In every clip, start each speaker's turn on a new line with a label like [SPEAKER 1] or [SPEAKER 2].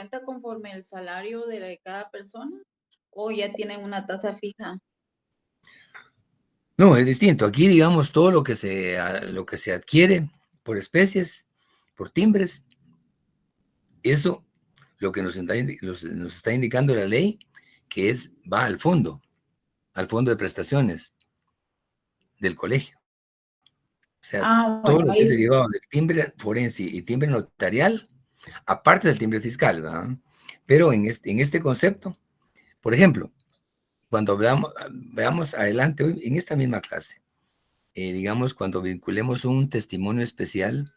[SPEAKER 1] cuenta conforme el salario de cada persona o ya tienen una tasa fija?
[SPEAKER 2] No, es distinto. Aquí, digamos, todo lo que se adquiere por especies, por timbres, eso lo que nos está indicando la ley, que va al fondo de prestaciones del colegio. O sea,
[SPEAKER 1] Ah,
[SPEAKER 2] todo
[SPEAKER 1] bueno,
[SPEAKER 2] lo que
[SPEAKER 1] ahí
[SPEAKER 2] es
[SPEAKER 1] sí.
[SPEAKER 2] derivado del timbre forense y timbre notarial, aparte del timbre fiscal, ¿verdad? Pero en este concepto, por ejemplo, cuando veamos adelante hoy, en esta misma clase, digamos, cuando vinculemos un testimonio especial,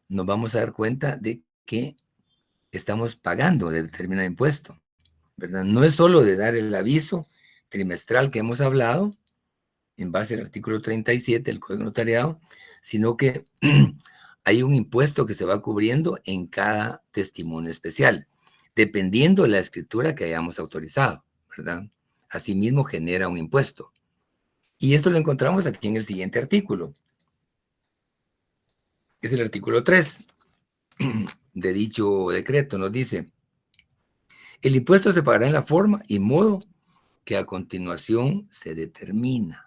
[SPEAKER 2] nos vamos a dar cuenta de que estamos pagando determinado impuesto, ¿verdad? No es solo de dar el aviso trimestral que hemos hablado, en base al artículo 37 del Código Notariado, sino que hay un impuesto que se va cubriendo en cada testimonio especial, dependiendo de la escritura que hayamos autorizado, ¿verdad? Asimismo genera un impuesto. Y esto lo encontramos aquí en el siguiente artículo. Es el artículo 3 de dicho decreto. Nos dice, el impuesto se pagará en la forma y modo que a continuación se determina.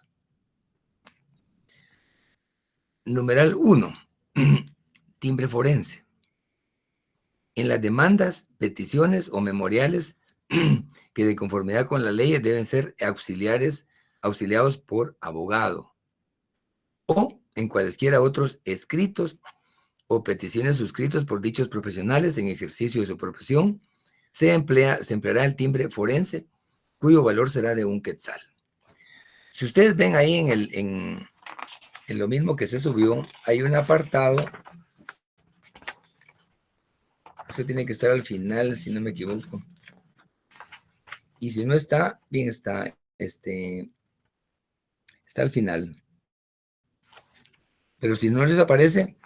[SPEAKER 2] Numeral 1. Timbre forense. En las demandas, peticiones o memoriales que de conformidad con la ley deben ser auxiliados por abogado o en cualesquiera otros escritos o peticiones suscritos por dichos profesionales en ejercicio de su profesión, se empleará el timbre forense, cuyo valor será de 1 quetzal. Si ustedes ven ahí en lo mismo que se subió, hay un apartado, eso tiene que estar al final, si no me equivoco. Y si no está, bien está, está al final. Pero si no les aparece,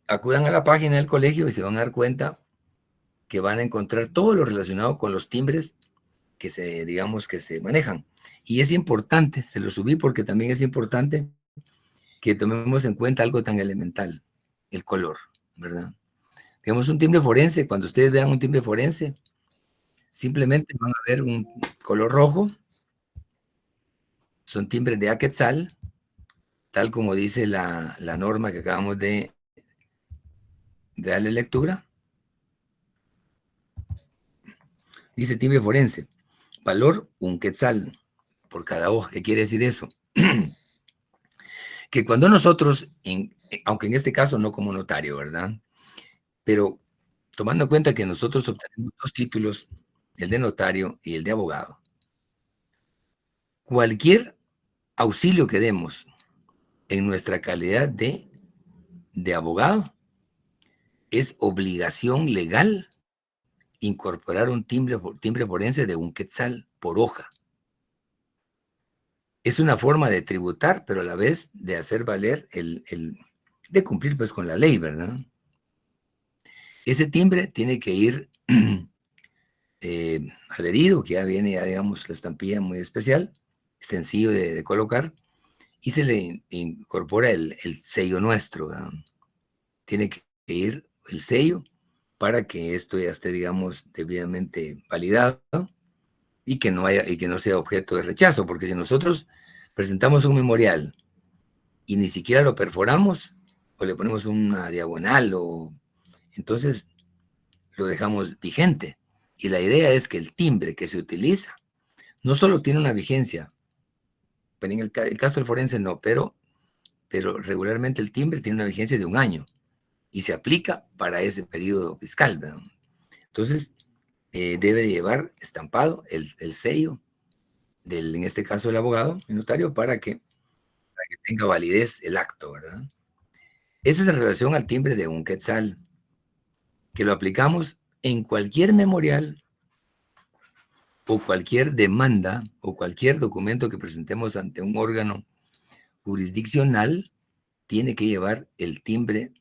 [SPEAKER 2] acudan a la página del colegio y se van a dar cuenta que van a encontrar todo lo relacionado con los timbres digamos, que se manejan. Y es importante, se lo subí porque también es importante que tomemos en cuenta algo tan elemental, el color, ¿verdad? Digamos, un timbre forense, cuando ustedes vean un timbre forense, simplemente van a ver un color rojo, son timbres de aquetzal, tal como dice la norma que acabamos de darle lectura. Dice timbre forense, valor 1 quetzal por cada hoja. ¿Qué quiere decir eso? Que cuando nosotros, aunque en este caso no como notario, ¿verdad? Pero tomando en cuenta que nosotros obtenemos 2 títulos, el de notario y el de abogado, cualquier auxilio que demos en nuestra calidad de abogado, es obligación legal incorporar un timbre forense de 1 quetzal por hoja. Es una forma de tributar, pero a la vez de hacer valer de cumplir pues con la ley, ¿verdad? Ese timbre tiene que ir adherido, que ya viene, ya digamos, la estampilla muy especial, sencillo de colocar, y se le incorpora el sello nuestro, ¿verdad? Tiene que ir el sello para que esto ya esté, digamos, debidamente validado y que no sea objeto de rechazo, porque si nosotros presentamos un memorial y ni siquiera lo perforamos, o le ponemos una diagonal, entonces lo dejamos vigente. Y la idea es que el timbre que se utiliza no solo tiene una vigencia, pero en el caso del forense no, pero regularmente el timbre tiene una vigencia de 1 año y se aplica para ese periodo fiscal, ¿verdad? Entonces, debe llevar estampado el sello en este caso, el abogado, el notario, para que tenga validez el acto, ¿verdad? Eso es en relación al timbre de 1 quetzal, que lo aplicamos en cualquier memorial o cualquier demanda o cualquier documento que presentemos ante un órgano jurisdiccional, tiene que llevar el timbre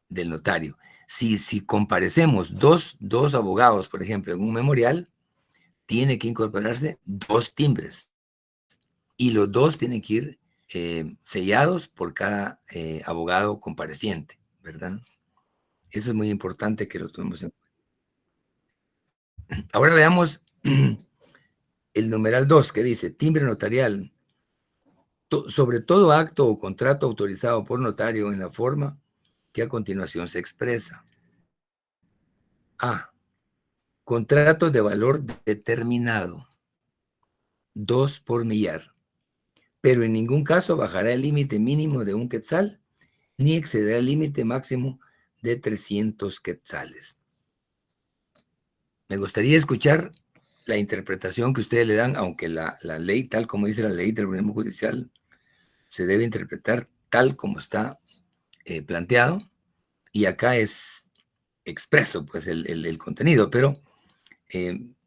[SPEAKER 2] del notario. Si comparecemos dos abogados, por ejemplo, en un memorial, tiene que incorporarse 2 timbres y los 2 tienen que ir sellados por cada abogado compareciente, ¿verdad? Eso es muy importante que lo tomemos en cuenta. Ahora veamos el numeral 2 que dice, timbre notarial. Sobre todo acto o contrato autorizado por notario en la forma que a continuación se expresa. A. Contratos de valor determinado. 2 por millar. Pero en ningún caso bajará el límite mínimo de 1 quetzal, ni excederá el límite máximo de 300 quetzales. Me gustaría escuchar la interpretación que ustedes le dan, aunque la ley, tal como dice la ley del organismo judicial, se debe interpretar tal como está planteado, y acá es expreso pues el contenido, pero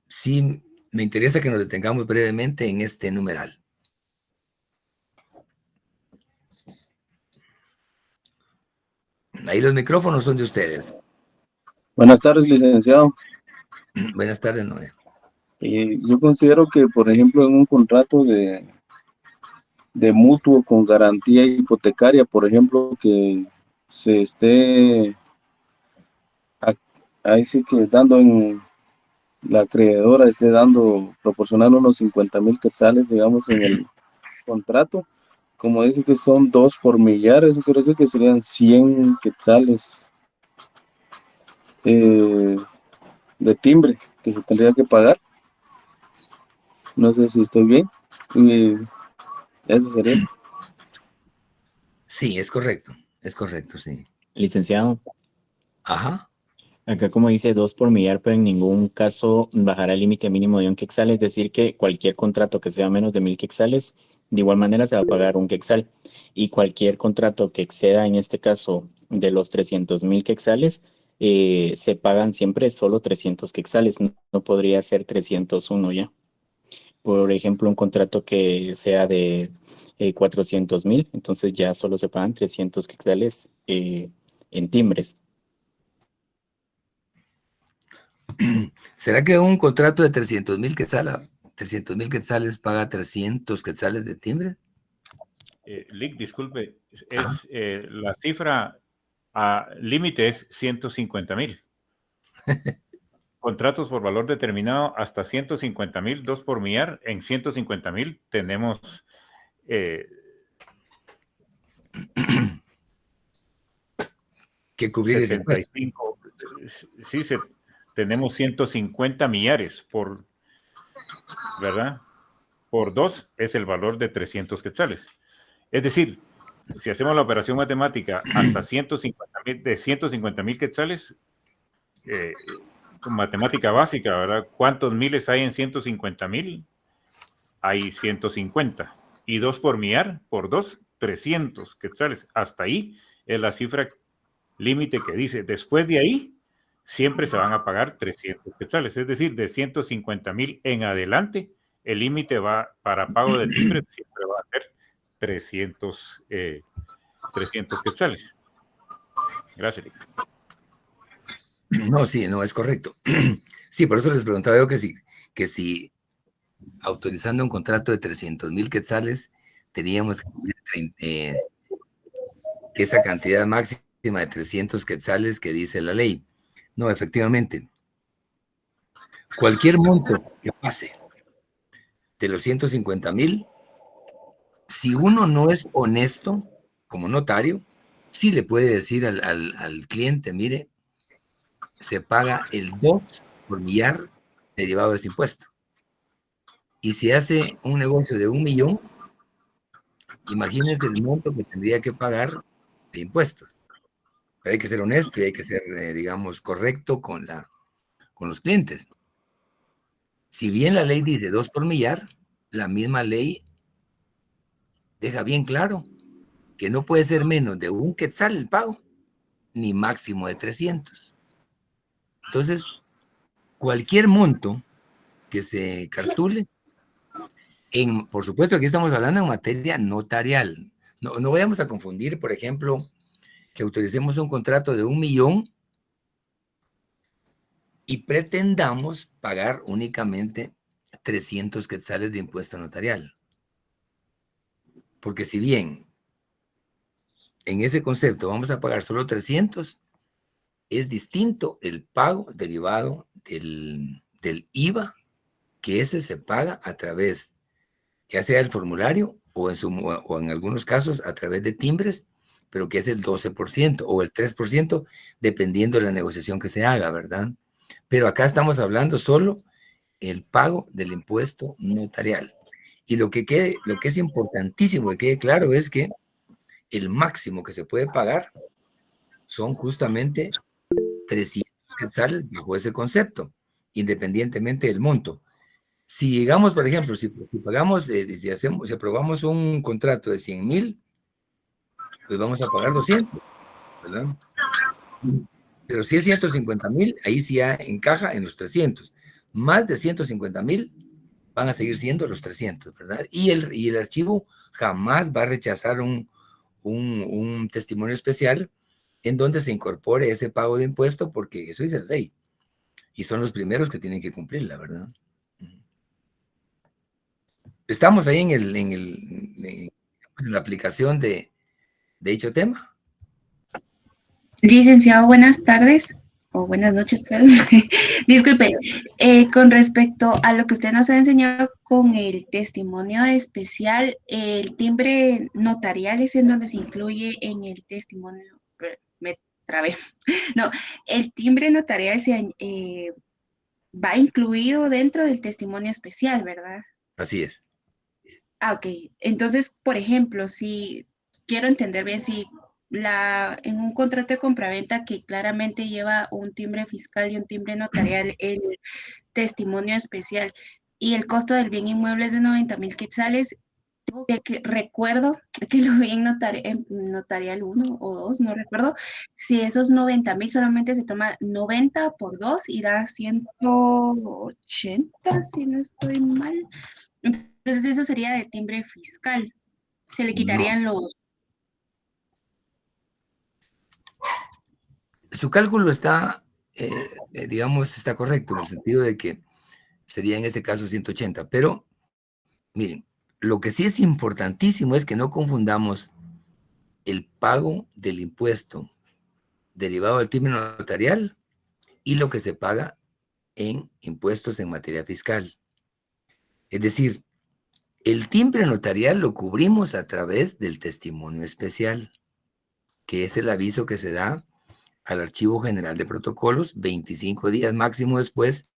[SPEAKER 2] sí me interesa que nos detengamos brevemente en este numeral. Ahí los micrófonos son de ustedes.
[SPEAKER 3] Buenas tardes, licenciado.
[SPEAKER 2] Buenas tardes, Noé.
[SPEAKER 3] Yo considero que, por ejemplo, en un contrato de mutuo con garantía hipotecaria, por ejemplo, que se esté ahí sí que dando en la acreedora, esté dando, proporcionando unos 50,000 quetzales, digamos, en el contrato, como dice que son 2 por millar, eso quiere decir que serían 100 quetzales de timbre que se tendría que pagar. No sé si estoy bien. Y eso sería.
[SPEAKER 2] Sí, es correcto, sí.
[SPEAKER 4] Licenciado,
[SPEAKER 2] Ajá.
[SPEAKER 4] acá como dice 2 por millar, pero en ningún caso bajará el límite mínimo de 1 quetzal, es decir, que cualquier contrato que sea menos de 1,000 quetzales, de igual manera se va a pagar 1 quetzal. Y cualquier contrato que exceda, en este caso, de los 300,000 quetzales, se pagan siempre solo 300 quetzales, no podría ser 301 ya. Por ejemplo, un contrato que sea de 400,000, entonces ya solo se pagan 300 quetzales en timbres.
[SPEAKER 2] ¿Será que un contrato de 300,000 quetzales, 300,000 quetzales paga 300 quetzales de timbre?
[SPEAKER 5] Lick, disculpe,
[SPEAKER 2] Ajá.
[SPEAKER 5] la cifra límite es 150,000. Contratos por valor determinado hasta 150,000, 2 por millar. En 150,000 tenemos
[SPEAKER 2] Que cubrir ese impuesto.
[SPEAKER 5] 75, sí, tenemos 150 millares ¿verdad? Por 2 es el valor de 300 quetzales. Es decir, si hacemos la operación matemática hasta 150,000, de 150,000 quetzales, con matemática básica, ¿verdad? ¿Cuántos miles hay en 150,000? Hay 150. Y 2 por millar, por 2, 300 quetzales. Hasta ahí es la cifra límite que dice. Después de ahí, siempre se van a pagar 300 quetzales. Es decir, de 150,000 en adelante, el límite va para pago de timbre siempre va a ser 300 quetzales. Gracias.
[SPEAKER 2] No, sí, no, es correcto. Sí, por eso les preguntaba yo que si autorizando un contrato de 300,000 quetzales, teníamos que cubrir que esa cantidad máxima de 300 quetzales que dice la ley. No, efectivamente, cualquier monto que pase de los 150,000, si uno no es honesto como notario, sí le puede decir al cliente, mire, se paga el 2 por millar derivado de ese impuesto. Y si hace un negocio de 1,000,000, imagínense el monto que tendría que pagar de impuestos. Pero hay que ser honesto y hay que ser, digamos, correcto con los clientes. Si bien la ley dice 2 por millar, la misma ley deja bien claro que no puede ser menos de 1 quetzal el pago, ni máximo de 300. Entonces, cualquier monto que se cartule, por supuesto aquí estamos hablando en materia notarial. No vayamos a confundir, por ejemplo, que autoricemos un contrato de 1,000,000 y pretendamos pagar únicamente 300 quetzales de impuesto notarial. Porque si bien en ese concepto vamos a pagar solo 300, es distinto el pago derivado del del IVA, que ese se paga a través, ya sea el formulario o en algunos casos a través de timbres, pero que es el 12% o el 3%, dependiendo de la negociación que se haga, ¿verdad? Pero acá estamos hablando solo el pago del impuesto notarial. Y lo que es importantísimo que quede claro es que el máximo que se puede pagar son justamente 300 quetzales bajo ese concepto, independientemente del monto. Si digamos, por ejemplo, si pagamos, si aprobamos un contrato de 100,000, pues vamos a pagar 200, ¿verdad? Pero si es 150,000, ahí sí ya encaja en los 300. Más de 150,000 van a seguir siendo los 300, ¿verdad? Y el archivo jamás va a rechazar un testimonio especial en donde se incorpore ese pago de impuesto, porque eso es el ley. Y son los primeros que tienen que cumplirla, ¿verdad? Estamos ahí en la aplicación de dicho tema.
[SPEAKER 6] Licenciado, buenas tardes o buenas noches, perdón. Disculpe, con respecto a lo que usted nos ha enseñado con el testimonio especial, el timbre notarial es en donde se incluye en el testimonio, me trabé, no, el timbre notarial va incluido dentro del testimonio especial, ¿verdad?
[SPEAKER 2] Así es.
[SPEAKER 6] Ah, ok. Entonces, por ejemplo, si quiero entender bien, si en un contrato de compraventa que claramente lleva un timbre fiscal y un timbre notarial, el testimonio especial y el costo del bien inmueble es de 90,000 quetzales, recuerdo que lo vi en notarial 1 o 2, no recuerdo, si esos 90,000 solamente se toma 90 por 2 y da 180, si no estoy mal. Entonces eso sería de timbre fiscal. Se le
[SPEAKER 2] No.
[SPEAKER 6] quitarían los...
[SPEAKER 2] Su cálculo está, digamos, está correcto en el sentido de que sería en este caso 180, pero miren, lo que sí es importantísimo es que no confundamos el pago del impuesto derivado del timbre notarial y lo que se paga en impuestos en materia fiscal. Es decir, el timbre notarial lo cubrimos a través del testimonio especial, que es el aviso que se da al Archivo General de Protocolos 25 días máximo después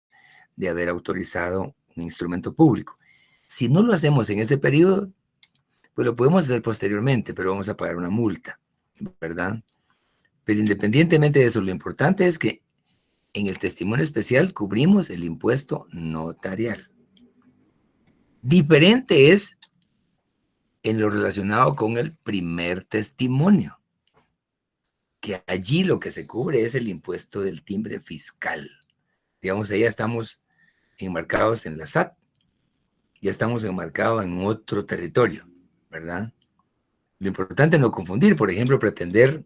[SPEAKER 2] de haber autorizado un instrumento público. Si no lo hacemos en ese periodo, pues lo podemos hacer posteriormente, pero vamos a pagar una multa, ¿verdad? Pero independientemente de eso, lo importante es que en el testimonio especial cubrimos el impuesto notarial. Diferente es en lo relacionado con el primer testimonio, que allí lo que se cubre es el impuesto del timbre fiscal. Digamos, ahí ya estamos enmarcados en la SAT, ya estamos enmarcados en otro territorio, ¿verdad? Lo importante es no confundir, por ejemplo, pretender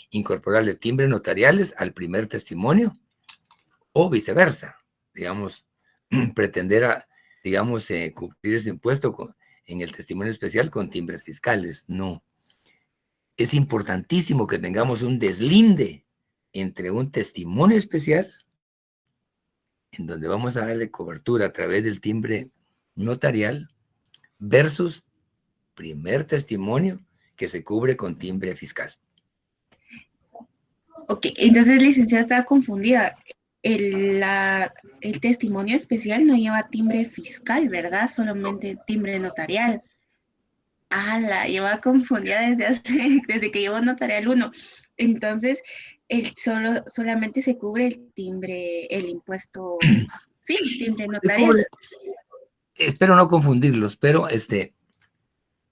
[SPEAKER 2] incorporarle timbres notariales al primer testimonio o viceversa, digamos, pretender, digamos, cumplir ese impuesto en el testimonio especial con timbres fiscales. No. Es importantísimo que tengamos un deslinde entre un testimonio especial, en donde vamos a darle cobertura a través del timbre notarial, versus primer testimonio que se cubre con timbre fiscal.
[SPEAKER 6] Ok, entonces licenciada estaba confundida. El testimonio especial no lleva timbre fiscal, ¿verdad? Solamente timbre notarial. Ah, la lleva confundida desde que llevo notarial 1. Entonces, solamente se cubre el timbre, el impuesto, sí, timbre
[SPEAKER 2] Se cubre,
[SPEAKER 6] notarial.
[SPEAKER 2] espero no confundirlos, pero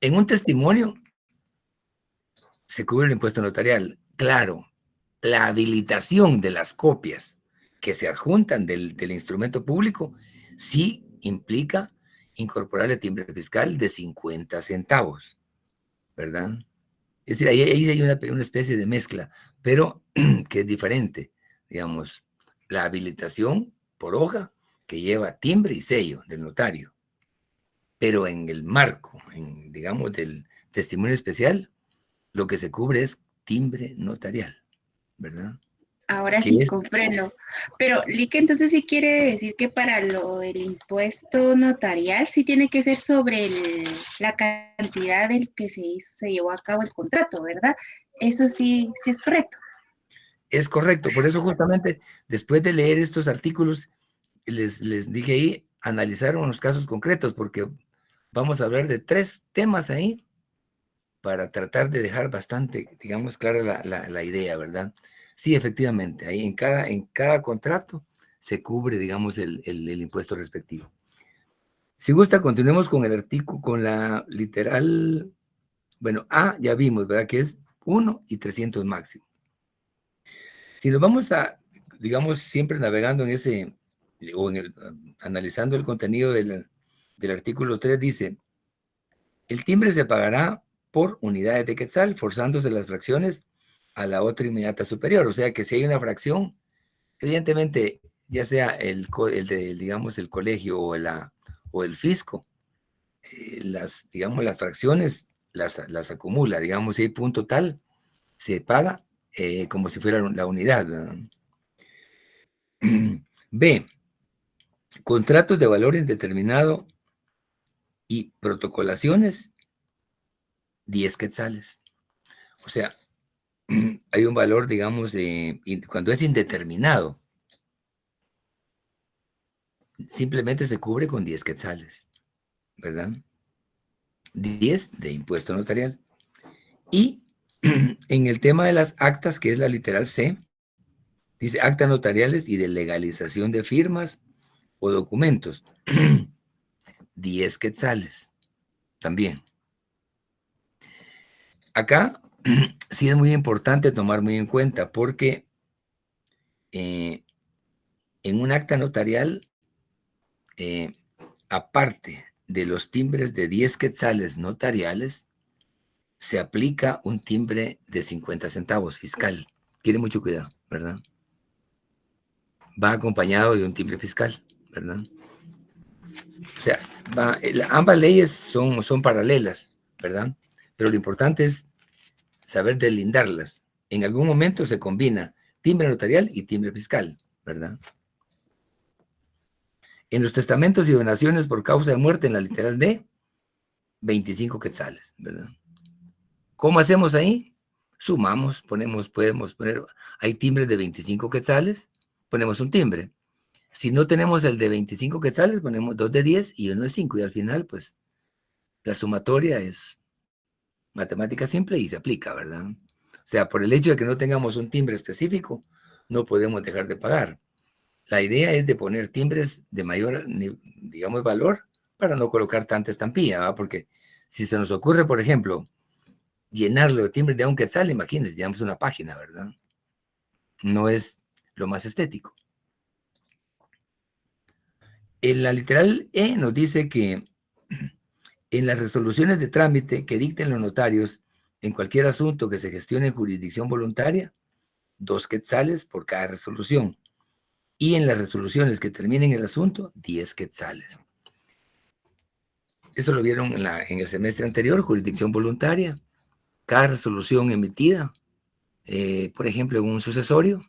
[SPEAKER 2] en un testimonio se cubre el impuesto notarial. Claro, la habilitación de las copias que se adjuntan del instrumento público sí implica incorporar el timbre fiscal de 50 centavos, ¿verdad? Es decir, ahí hay una especie de mezcla, pero que es diferente. Digamos, la habilitación por hoja que lleva timbre y sello del notario, pero en el marco, digamos, del testimonio especial, lo que se cubre es timbre notarial, ¿verdad?
[SPEAKER 6] Ahora
[SPEAKER 2] que
[SPEAKER 6] sí
[SPEAKER 2] es,
[SPEAKER 6] comprendo. Pero, Lick, entonces sí quiere decir que para lo del impuesto notarial sí tiene que ser sobre la cantidad del que se hizo, se llevó a cabo el contrato, ¿verdad? Eso sí, sí es correcto.
[SPEAKER 2] es correcto. Por eso justamente después de leer estos artículos, les dije ahí, analizar unos casos concretos, porque vamos a hablar de 3 temas ahí para tratar de dejar bastante, digamos, clara la idea, ¿verdad? Sí, efectivamente, ahí en cada contrato se cubre, digamos, el impuesto respectivo. Si gusta, continuemos con el artículo, con la literal, bueno, A ya vimos, ¿verdad? Que es 1 y 300 máximo. Si nos vamos a, digamos, siempre navegando en ese, o analizando el contenido del artículo 3, dice, el timbre se pagará por unidades de quetzal, forzándose las fracciones a la otra inmediata superior. O sea que si hay una fracción, evidentemente, ya sea digamos, el colegio o el fisco, digamos, las fracciones las acumula. Digamos, si hay punto tal, se paga como si fuera la unidad, ¿verdad? B. Contratos de valor indeterminado y protocolaciones, 10 quetzales. O sea, hay un valor, digamos, cuando es indeterminado, simplemente se cubre con 10 quetzales, ¿verdad? 10 de impuesto notarial. Y en el tema de las actas, que es la literal C, dice actas notariales y de legalización de firmas o documentos, 10 quetzales también. Acá sí es muy importante tomar muy en cuenta porque en un acta notarial, aparte de los timbres de 10 quetzales notariales, se aplica un timbre de 50 centavos fiscal. Tiene mucho cuidado, ¿verdad? Va acompañado de un timbre fiscal, ¿verdad? O sea, ambas leyes son paralelas, ¿verdad? Pero lo importante es saber deslindarlas. En algún momento se combina timbre notarial y timbre fiscal, ¿verdad? En los testamentos y donaciones por causa de muerte, en la literal D, 25 quetzales, ¿verdad? ¿Cómo hacemos ahí? Sumamos, podemos poner, hay timbres de 25 quetzales, ponemos un timbre. Si no tenemos el de 25 quetzales, ponemos 2 de 10 y uno de 5. Y al final, pues, la sumatoria es matemática simple y se aplica, ¿verdad? O sea, por el hecho de que no tengamos un timbre específico, no podemos dejar de pagar. La idea es de poner timbres de mayor, digamos, valor para no colocar tanta estampilla, ¿verdad? Porque si se nos ocurre, por ejemplo, llenarlo de timbres de un quetzal, imagínense, llenamos una página, ¿verdad? No es lo más estético. En la literal E nos dice que en las resoluciones de trámite que dicten los notarios en cualquier asunto que se gestione en jurisdicción voluntaria, 2 quetzales por cada resolución. Y en las resoluciones que terminen el asunto, 10 quetzales. Eso lo vieron en el semestre anterior, jurisdicción voluntaria. Cada resolución emitida, por ejemplo, en un sucesorio,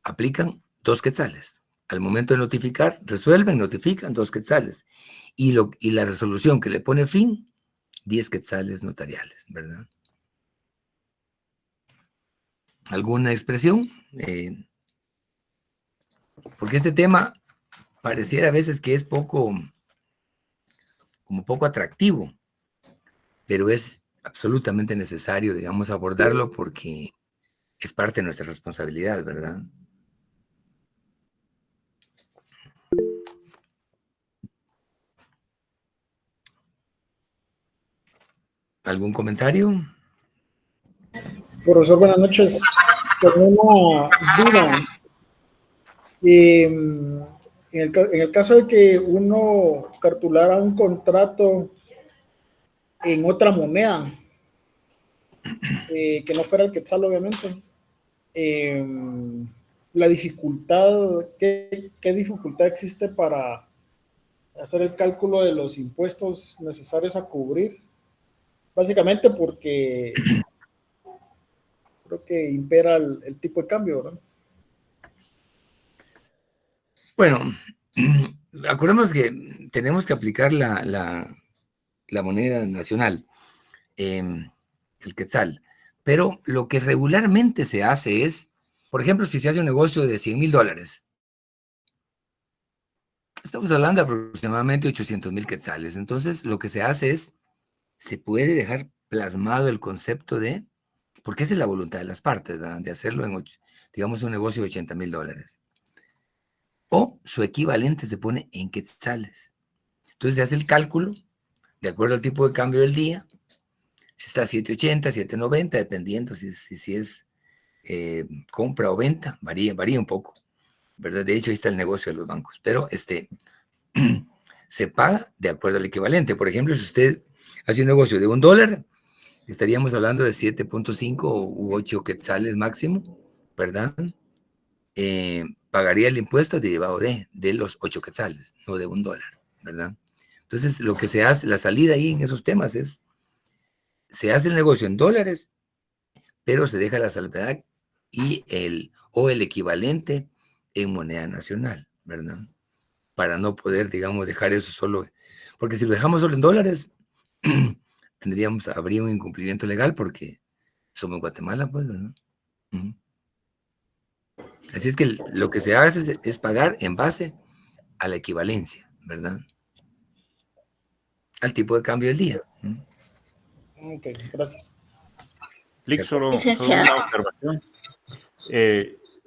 [SPEAKER 2] aplican 2 quetzales. Al momento de notificar, resuelven, notifican 2 quetzales. Y la resolución que le pone fin, 10 quetzales notariales, ¿verdad? ¿Alguna expresión? Porque este tema pareciera a veces que es como poco atractivo, pero es absolutamente necesario, digamos, abordarlo porque es parte de nuestra responsabilidad, ¿verdad? ¿Algún comentario?
[SPEAKER 7] Profesor, buenas noches. Tengo una duda. En el caso de que uno cartulara un contrato en otra moneda, que no fuera el quetzal, obviamente, la dificultad, ¿qué dificultad existe para hacer el cálculo de los impuestos necesarios a cubrir? Básicamente porque creo que impera el tipo de cambio, ¿verdad?
[SPEAKER 2] Bueno, acordemos que tenemos que aplicar la moneda nacional, el quetzal, pero lo que regularmente se hace es, por ejemplo, si se hace un negocio de $100,000, estamos hablando de aproximadamente 800,000 quetzales. Entonces, lo que se hace es, se puede dejar plasmado el concepto de, porque esa es la voluntad de las partes, ¿verdad? De hacerlo en, digamos, un negocio de $80,000. O su equivalente se pone en quetzales. Entonces se hace el cálculo de acuerdo al tipo de cambio del día. Si está 7.80, 7.90, dependiendo si es compra o venta, varía un poco, ¿verdad? De hecho, ahí está el negocio de los bancos. Pero se paga de acuerdo al equivalente. Por ejemplo, si usted hace un negocio de $1, estaríamos hablando de 7.5 u 8 quetzales máximo, ¿verdad? Pagaría el impuesto derivado de los 8 quetzales, no de $1, ¿verdad? Entonces, lo que se hace, la salida ahí en esos temas es, se hace el negocio en dólares, pero se deja la salvedad o el equivalente en moneda nacional, ¿verdad? Para no poder, digamos, dejar eso solo, porque si lo dejamos solo en dólares, habría un incumplimiento legal porque somos Guatemala, pues, ¿verdad? Así es que lo que se hace es pagar en base a la equivalencia, ¿verdad? Al tipo de cambio del día.
[SPEAKER 7] Ok, gracias.
[SPEAKER 5] Lick, solo
[SPEAKER 6] Licenciado.
[SPEAKER 5] una observación.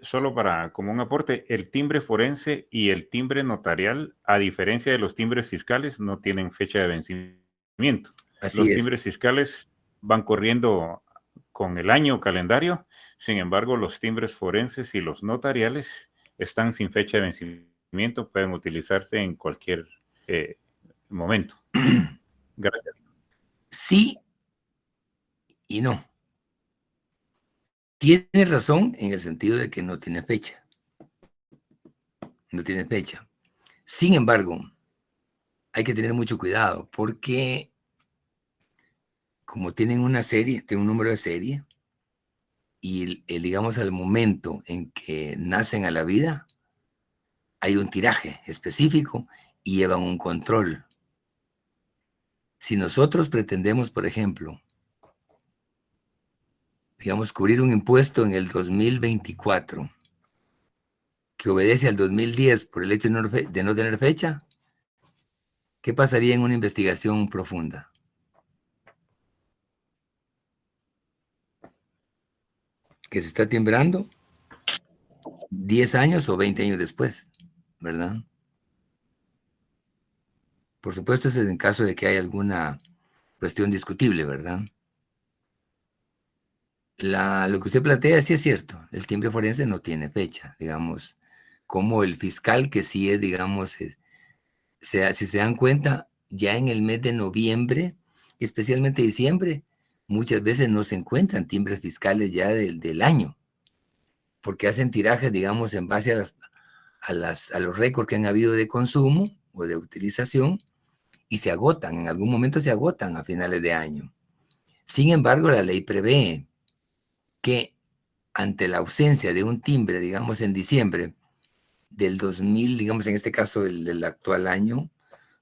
[SPEAKER 5] Solo como un aporte, el timbre forense y el timbre notarial, a diferencia de los timbres fiscales, no tienen fecha de vencimiento.
[SPEAKER 2] Así
[SPEAKER 5] Los
[SPEAKER 2] es.
[SPEAKER 5] timbres fiscales van corriendo con el año calendario, sin embargo, los timbres forenses y los notariales están sin fecha de vencimiento, pueden utilizarse en cualquier momento. Gracias.
[SPEAKER 2] Sí y no. Tiene razón en el sentido de que no tiene fecha. No tiene fecha. Sin embargo, hay que tener mucho cuidado porque como tienen una serie, tienen un número de serie, y digamos al momento en que nacen a la vida, hay un tiraje específico y llevan un control. Si nosotros pretendemos, por ejemplo, digamos, cubrir un impuesto en el 2024 que obedece al 2010 por el hecho de no tener fecha, ¿qué pasaría en una investigación profunda? Que se está timbrando 10 años o 20 años después, ¿verdad? Por supuesto, eso es en caso de que haya alguna cuestión discutible, ¿verdad? Lo que usted plantea sí es cierto, el timbre forense no tiene fecha, digamos, como el fiscal que sí es, digamos, si se dan cuenta, ya en el mes de noviembre, especialmente diciembre, muchas veces no se encuentran timbres fiscales ya del año, porque hacen tirajes, digamos, en base a los récords que han habido de consumo o de utilización, y se agotan, en algún momento se agotan a finales de año. Sin embargo, la ley prevé que ante la ausencia de un timbre, digamos, en diciembre del 2000, digamos, en este caso del actual año,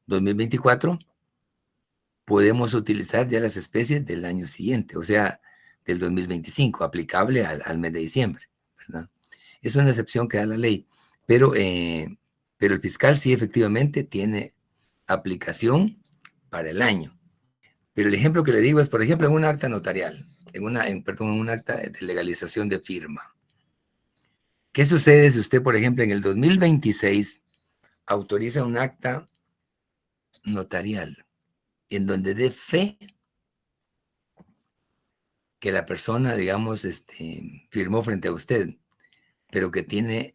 [SPEAKER 2] 2024, podemos utilizar ya las especies del año siguiente, o sea, del 2025, aplicable al mes de diciembre, ¿verdad? Es una excepción que da la ley, pero el fiscal sí efectivamente tiene aplicación para el año. Pero el ejemplo que le digo es, por ejemplo, en un acta notarial, en un acta de legalización de firma. ¿Qué sucede si usted, por ejemplo, en el 2026 autoriza un acta notarial en donde dé fe que la persona, digamos, firmó frente a usted, pero que tiene,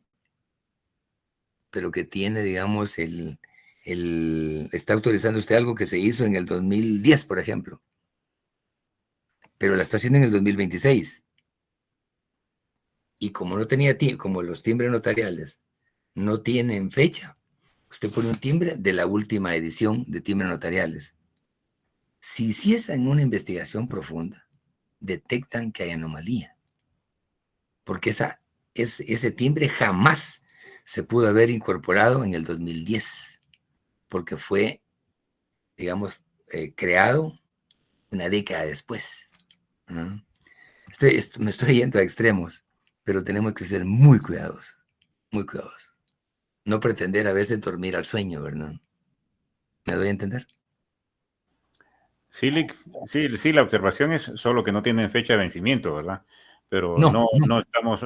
[SPEAKER 2] digamos, está autorizando usted algo que se hizo en el 2010, por ejemplo, pero la está haciendo en el 2026? Y como no tenía como los timbres notariales no tienen fecha, usted pone un timbre de la última edición de timbres notariales. Si hiciesen una investigación profunda, detectan que hay anomalía. porque ese timbre jamás se pudo haber incorporado en el 2010, porque fue, digamos, creado una década después. ¿No? Me estoy yendo a extremos, pero tenemos que ser muy cuidadosos, muy cuidadosos. No pretender a veces dormir al sueño, ¿verdad? ¿Me doy a entender?
[SPEAKER 5] Sí, sí, la observación es solo que no tienen fecha de vencimiento, ¿verdad? Pero
[SPEAKER 2] No,
[SPEAKER 5] no estamos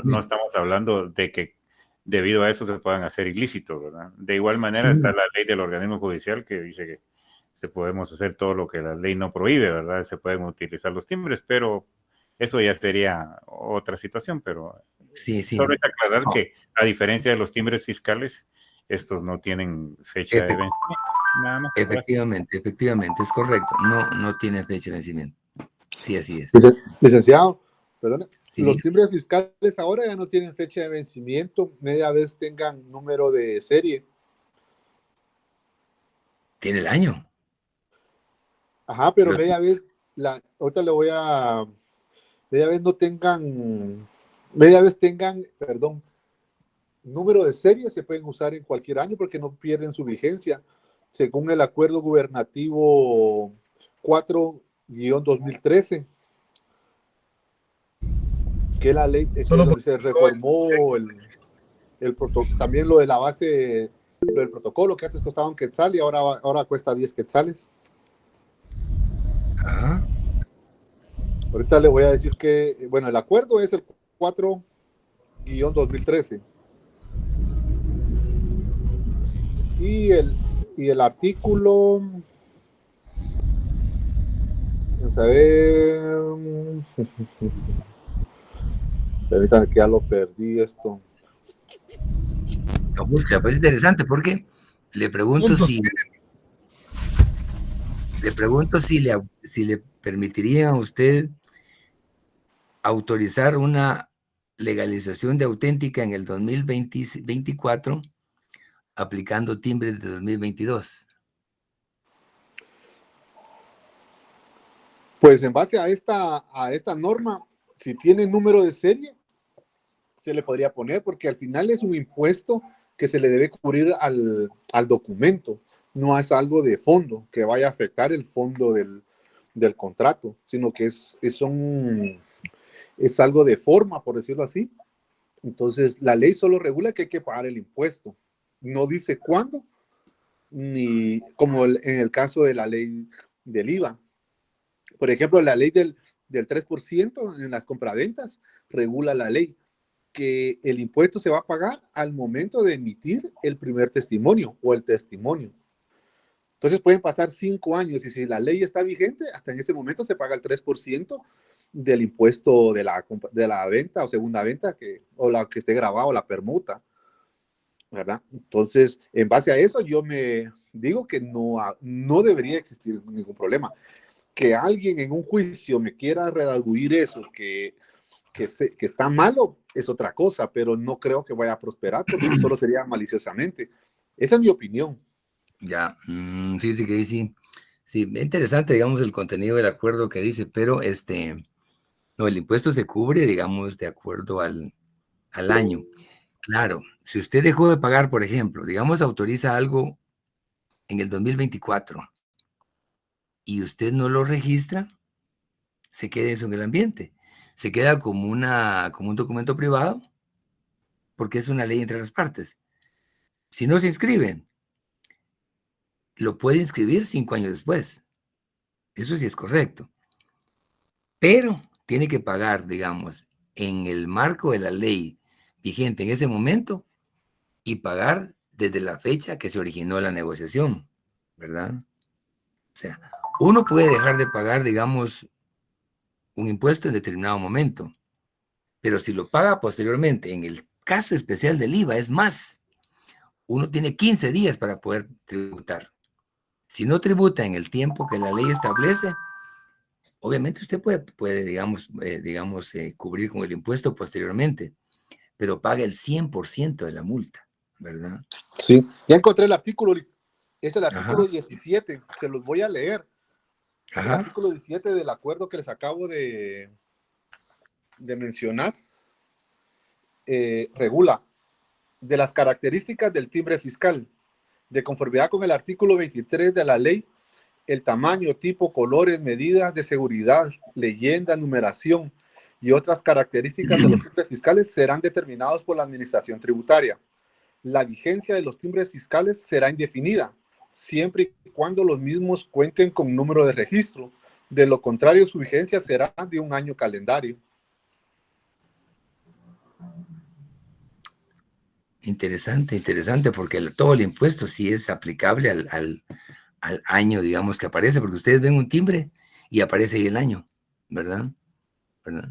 [SPEAKER 5] hablando de que debido a eso se puedan hacer ilícitos, ¿verdad? De igual manera
[SPEAKER 2] sí,
[SPEAKER 5] está la ley del organismo judicial que dice que podemos hacer todo lo que la ley no prohíbe, ¿verdad? Se pueden utilizar los timbres, pero eso ya sería otra situación, pero
[SPEAKER 2] sí.
[SPEAKER 5] solo es aclarar
[SPEAKER 2] No,
[SPEAKER 5] que a diferencia de los timbres fiscales, estos no tienen fecha de vencimiento. Nada más. Gracias.
[SPEAKER 2] efectivamente, es correcto. No tiene fecha de vencimiento. Sí, así es.
[SPEAKER 8] Licenciado, perdón, los
[SPEAKER 2] Sí,
[SPEAKER 8] timbres fiscales ahora ya no tienen fecha de vencimiento, media vez tengan número de serie.
[SPEAKER 2] tiene el año.
[SPEAKER 8] Ajá, pero
[SPEAKER 2] Los-
[SPEAKER 8] ahorita le voy a, media vez tengan, perdón, número de serie, se pueden usar en cualquier año porque no pierden su vigencia, según el acuerdo gubernativo 4-2013, que es la ley
[SPEAKER 3] Solo
[SPEAKER 8] donde se reformó también lo de la base, lo del protocolo, que antes costaba un quetzal y ahora cuesta 10 quetzales.
[SPEAKER 2] Ajá.
[SPEAKER 8] Ahorita le voy a decir que, bueno, el acuerdo es el 4-2013. Y el artículo, vamos a ver, ahorita que ya lo perdí esto.
[SPEAKER 2] La búsqueda, pues es interesante porque le pregunto si le permitiría a usted autorizar una legalización de auténtica en el 2024 aplicando timbres de 2022.
[SPEAKER 8] Pues en base a esta norma, si tiene número de serie, se le podría poner, porque al final es un impuesto que se le debe cubrir al documento, no es algo de fondo que vaya a afectar el fondo del contrato, sino que es algo de forma, por decirlo así. Entonces, la ley solo regula que hay que pagar el impuesto, no dice cuándo, ni como en el caso de la ley del IVA. Por ejemplo, la ley del 3% en las compraventas regula la ley que el impuesto se va a pagar al momento de emitir el primer testimonio o el testimonio. Entonces pueden pasar 5 años y si la ley está vigente, hasta en ese momento se paga el 3% del impuesto de la venta o segunda venta o la que esté grabado, la permuta, ¿verdad? Entonces, en base a eso, yo me digo que no debería existir ningún problema. Que alguien en un juicio me quiera redarguir eso, que está malo, es otra cosa, pero no creo que vaya a prosperar porque solo sería maliciosamente. Esa es mi opinión.
[SPEAKER 2] Ya, fíjese que ahí sí, es interesante, digamos, el contenido del acuerdo que dice, pero no, el impuesto se cubre, digamos, de acuerdo al año. Claro, si usted dejó de pagar, por ejemplo, digamos, autoriza algo en el 2024 y usted no lo registra, se queda eso en el ambiente. Se queda como un documento privado porque es una ley entre las partes. Si no se inscribe, lo puede inscribir 5 años después. Eso sí es correcto. Pero tiene que pagar, digamos, en el marco de la ley vigente en ese momento y pagar desde la fecha que se originó la negociación, ¿verdad? O sea, uno puede dejar de pagar, digamos, un impuesto en determinado momento, pero si lo paga posteriormente, en el caso especial del IVA, es más, uno tiene 15 días para poder tributar. Si no tributa en el tiempo que la ley establece, obviamente usted puede digamos, cubrir con el impuesto posteriormente, pero paga el 100% de la multa, ¿verdad?
[SPEAKER 8] Sí, ya encontré el artículo, es el
[SPEAKER 2] Ajá,
[SPEAKER 8] artículo 17, se los voy a leer. El
[SPEAKER 2] ajá,
[SPEAKER 8] artículo 17 del acuerdo que les acabo de mencionar regula de las características del timbre fiscal, de conformidad con el artículo 23 de la ley, el tamaño, tipo, colores, medidas de seguridad, leyenda, numeración y otras características de los timbres fiscales serán determinados por la Administración Tributaria. La vigencia de los timbres fiscales será indefinida, siempre y cuando los mismos cuenten con número de registro. De lo contrario, su vigencia será de un año calendario.
[SPEAKER 2] Interesante, interesante, porque todo el impuesto sí es aplicable al año, digamos, que aparece, porque ustedes ven un timbre y aparece ahí el año, ¿verdad? ¿Verdad?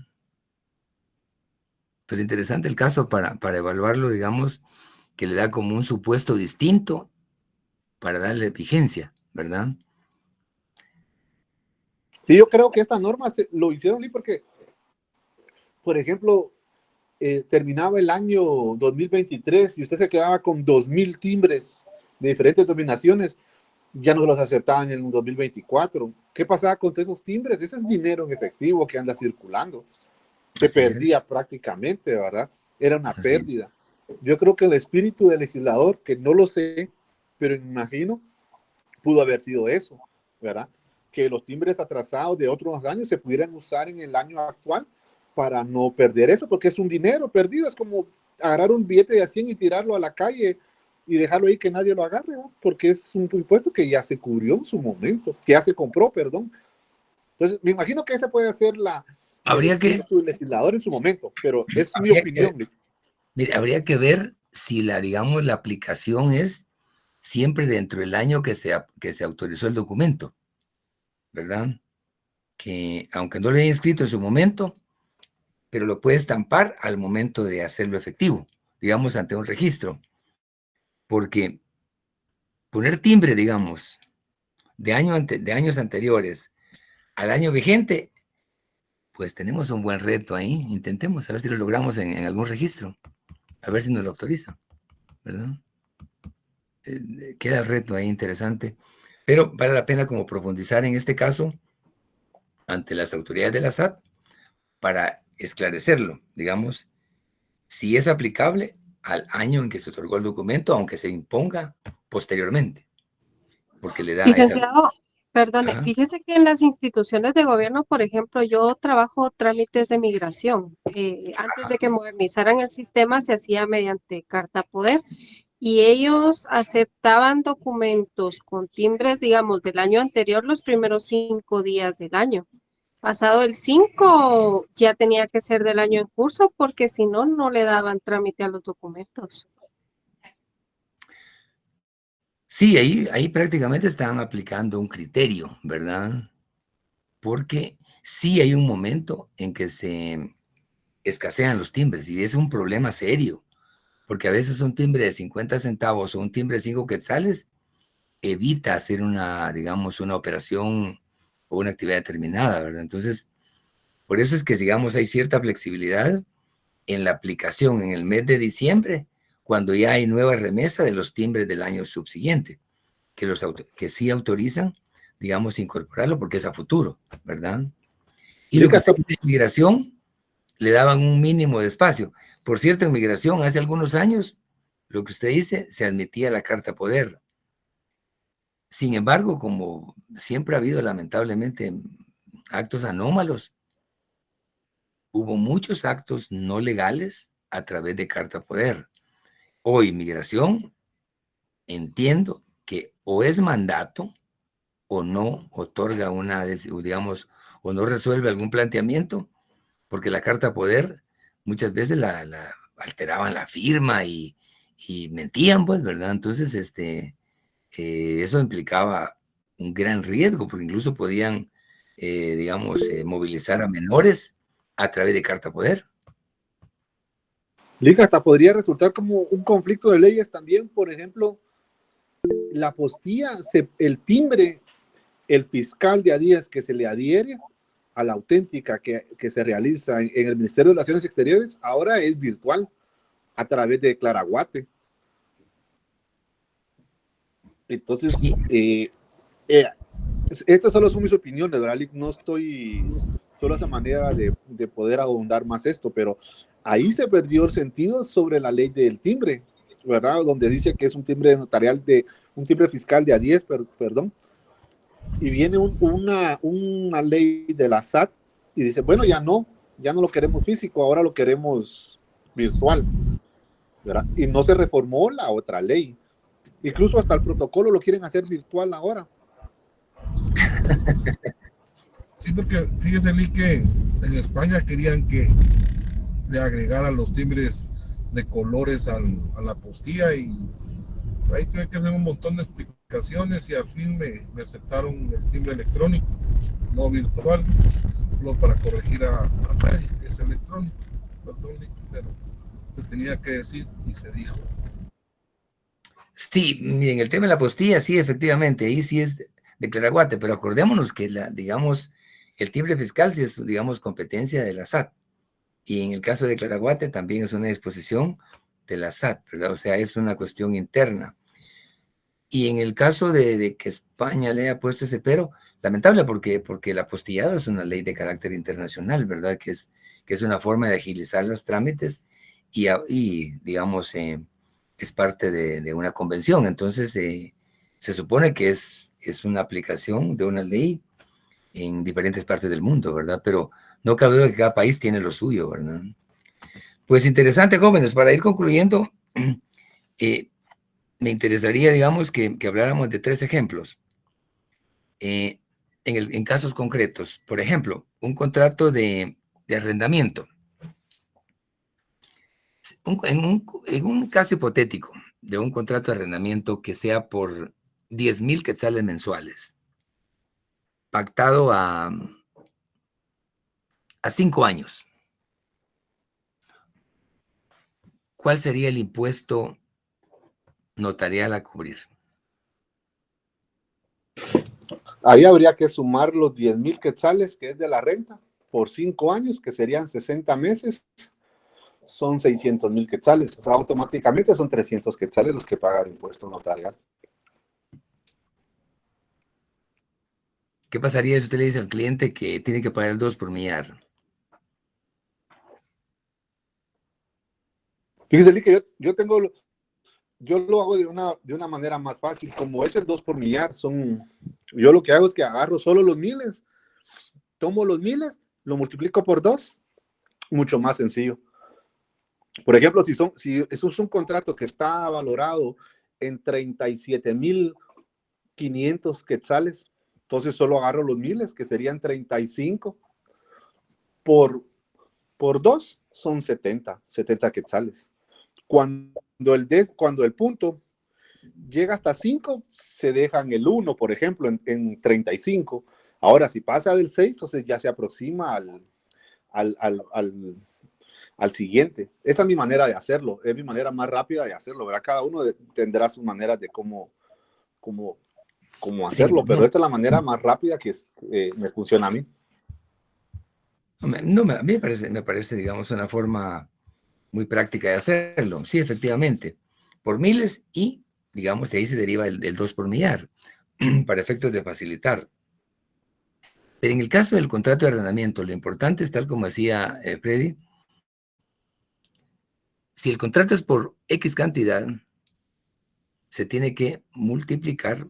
[SPEAKER 2] Pero interesante el caso para evaluarlo, digamos, que le da como un supuesto distinto para darle vigencia, ¿verdad?
[SPEAKER 8] Sí, yo creo que esta norma lo hicieron porque, por ejemplo, terminaba el año 2023 y usted se quedaba con 2,000 timbres de diferentes denominaciones, ya no los aceptaban en el 2024. ¿Qué pasaba con todos esos timbres? Ese es dinero en efectivo que anda circulando. Se perdía prácticamente, ¿verdad? Era una pérdida. Yo creo que el espíritu del legislador, que no lo sé, pero imagino, pudo haber sido eso, ¿verdad? Que los timbres atrasados de otros años se pudieran usar en el año actual para no perder eso, porque es un dinero perdido. Es como agarrar un billete de 100 y tirarlo a la calle y dejarlo ahí que nadie lo agarre, ¿no? Porque es un impuesto que ya se cubrió en su momento, que ya se compró, perdón. Entonces, me imagino que esa puede ser
[SPEAKER 2] habría
[SPEAKER 8] el legislador en su momento, pero es mi opinión.
[SPEAKER 2] Mire, habría que ver si digamos, la aplicación es siempre dentro del año que se autorizó el documento, ¿verdad? Que aunque no lo haya inscrito en su momento, pero lo puede estampar al momento de hacerlo efectivo, digamos, ante un registro. Porque poner timbre, digamos, de años anteriores al año vigente, pues tenemos un buen reto ahí. Intentemos a ver si lo logramos en algún registro, a ver si nos lo autoriza, ¿verdad? Queda el reto ahí interesante, pero vale la pena como profundizar en este caso ante las autoridades de la SAT para esclarecerlo, digamos, si es aplicable al año en que se otorgó el documento, aunque se imponga posteriormente, porque le da...
[SPEAKER 9] Licenciado, perdone, fíjese que en las instituciones de gobierno, por ejemplo, yo trabajo trámites de migración. Antes de que modernizaran el sistema se hacía mediante carta poder y ellos aceptaban documentos con timbres, digamos, del año anterior los primeros 5 días del año. Pasado el 5 ya tenía que ser del año en curso porque si no, no le daban trámite a los documentos.
[SPEAKER 2] Sí, ahí prácticamente están aplicando un criterio, ¿verdad? Porque sí hay un momento en que se escasean los timbres y es un problema serio, porque a veces un timbre de 50 centavos o un timbre de 5 quetzales evita hacer digamos, una operación o una actividad determinada, ¿verdad? Entonces, por eso es que, digamos, hay cierta flexibilidad en la aplicación en el mes de diciembre, cuando ya hay nueva remesa de los timbres del año subsiguiente, que sí autorizan, digamos, incorporarlo porque es a futuro, ¿verdad? Y lo que está en migración, le daban un mínimo de espacio. Por cierto, en migración, hace algunos años, lo que usted dice, se admitía la carta poder. Sin embargo, como siempre ha habido lamentablemente actos anómalos, hubo muchos actos no legales a través de carta poder. Hoy, migración, entiendo que o es mandato o no otorga digamos, o no resuelve algún planteamiento, porque la carta poder muchas veces la alteraban la firma y mentían, pues, ¿verdad? Entonces, eso implicaba un gran riesgo, porque incluso podían, digamos, movilizar a menores a través de carta poder.
[SPEAKER 8] Liga, hasta podría resultar como un conflicto de leyes también, por ejemplo, la apostilla, el timbre, el fiscal de A10 que se le adhiere a la auténtica que se realiza en el Ministerio de Relaciones Exteriores, ahora es virtual, a través de Claraguate. Entonces, estas solo son mis opiniones, ¿verdad? No estoy solo esa manera de poder ahondar más esto, pero ahí se perdió el sentido sobre la ley del timbre, ¿verdad? Donde dice que es un timbre notarial un timbre fiscal de A10, perdón, y viene una ley de la SAT y dice, bueno, ya no lo queremos físico, ahora lo queremos virtual, ¿verdad? Y no se reformó la otra ley. Incluso hasta el protocolo lo quieren hacer virtual ahora.
[SPEAKER 10] Sí, porque fíjese, Lee, que en España querían que le agregaran los timbres de colores a la apostilla, y ahí tuve que hacer un montón de explicaciones y al fin me aceptaron el timbre electrónico, no virtual, solo para corregir a Freddy, que es electrónico. Perdón, Lee, pero se tenía que decir y se dijo.
[SPEAKER 2] Sí, en el tema de la apostilla, sí, efectivamente, ahí sí es de Claraguate, pero acordémonos que, digamos, el timbre fiscal sí es, digamos, competencia de la SAT. Y en el caso de Claraguate también es una disposición de la SAT, ¿verdad? O sea, es una cuestión interna. Y en el caso de que España le haya puesto ese pero, lamentable porque el apostillado es una ley de carácter internacional, ¿verdad? Que es una forma de agilizar los trámites y digamos, es parte de una convención. Entonces, se supone que es una aplicación de una ley en diferentes partes del mundo, ¿verdad? Pero no cabe duda que cada país tiene lo suyo, ¿verdad? Pues interesante, jóvenes, para ir concluyendo, me interesaría, digamos, que habláramos de 3 ejemplos. En casos concretos, por ejemplo, un contrato de arrendamiento. En un caso hipotético de un contrato de arrendamiento que sea por 10,000 quetzales mensuales, pactado a 5 años, ¿cuál sería el impuesto notarial a cubrir?
[SPEAKER 8] Ahí habría que sumar los 10,000 quetzales, que es de la renta, por 5 años, que serían 60 meses, son 600,000 quetzales. O sea, automáticamente son 300 quetzales los que paga el impuesto notarial.
[SPEAKER 2] ¿Qué pasaría si usted le dice al cliente que tiene que pagar el 2 por millar?
[SPEAKER 8] Fíjese, Lee, que yo lo hago de una manera más fácil. Como es el 2 por millar, yo lo que hago es que agarro solo los miles, tomo los miles, lo multiplico por 2, mucho más sencillo. Por ejemplo, si eso es un contrato que está valorado en 37,500 quetzales, entonces solo agarro los miles, que serían 35 por 2, son 70 quetzales. Cuando el punto llega hasta 5, se dejan el 1, por ejemplo, en 35. Ahora, si pasa del 6, entonces ya se aproxima al siguiente. Esa es mi manera de hacerlo, es mi manera más rápida de hacerlo, ¿verdad? Cada uno tendrá sus maneras de cómo hacerlo,
[SPEAKER 2] Sí,
[SPEAKER 8] pero
[SPEAKER 2] no,
[SPEAKER 8] esta es la manera más rápida que me funciona a mí.
[SPEAKER 2] no, a mí me parece, digamos, una forma muy práctica de hacerlo. Sí, efectivamente, por miles y, digamos, de ahí se deriva el 2 por millar, para efectos de facilitar. Pero en el caso del contrato de arrendamiento, lo importante es, tal como decía Freddy, si el contrato es por X cantidad, se tiene que multiplicar